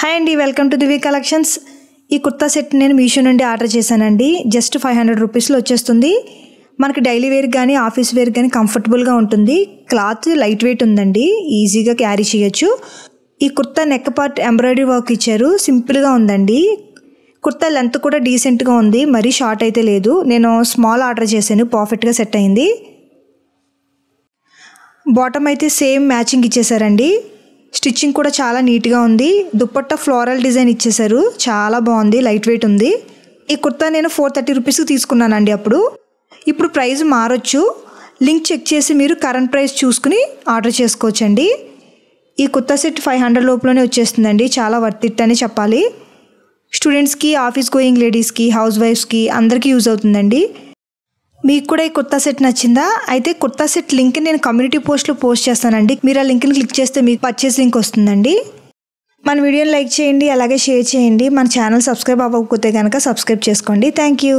Hi అండి, welcome to Divi collections. ఈ kurta set నేను మీషో నుండి ఆర్డర్ చేశానండి. జస్ట్ 500 రూపీస్లో వచ్చేస్తుంది. మనకి డైలీ వేర్ కానీ ఆఫీస్ వేర్ కానీ కంఫర్టబుల్గా ఉంటుంది. క్లాత్ లైట్ వెయిట్ ఉందండి, ఈజీగా క్యారీ చేయొచ్చు. ఈ kurta neck part embroidery work ఇచ్చారు, సింపుల్గా ఉందండి. కుర్తా లెంత్ కూడా డీసెంట్గా ఉంది, మరీ షార్ట్ అయితే లేదు. నేను స్మాల్ ఆర్డర్ చేశాను, పర్ఫెక్ట్గా సెట్ అయింది. బాటమ్ అయితే సేమ్ మ్యాచింగ్ ఇచ్చేసారండి. స్టిచ్చింగ్ కూడా చాలా నీట్గా ఉంది. దుపట్టా ఫ్లోరల్ డిజైన్ ఇచ్చేసారు, చాలా బాగుంది, లైట్ వెయిట్ ఉంది. ఈ కుర్తా నేను 430 రూపీస్కి తీసుకున్నానండి. ఇప్పుడు ప్రైస్ మారొచ్చు. లింక్ చెక్ చేసి మీరు కరెంట్ ప్రైస్ చూసుకుని ఆర్డర్ చేసుకోవచ్చండి. ఈ కుర్తా సెట్ 500 లోపలనే వచ్చేస్తుందండి. చాలా వర్త్ ఇట్ అని చెప్పాలి. స్టూడెంట్స్కి, ఆఫీస్ గోయింగ్ లేడీస్కి, హౌస్ వైఫ్స్కి అందరికీ యూజ్ అవుతుందండి. మీకు కూడా ఈ కుర్తా సెట్ నచ్చిందా? అయితే కుర్తా సెట్ లింక్ నేను కమ్యూనిటీ పోస్ట్లో పోస్ట్ చేస్తానండి. మీరు ఆ లింక్ని క్లిక్ చేస్తే మీకు పర్చేస్ లింక్ వస్తుందండి. మన వీడియోని లైక్ చేయండి, అలాగే షేర్ చేయండి. మన ఛానల్ సబ్స్క్రైబ్ అవ్వకపోతే కనుక సబ్స్క్రైబ్ చేసుకోండి. Thank you.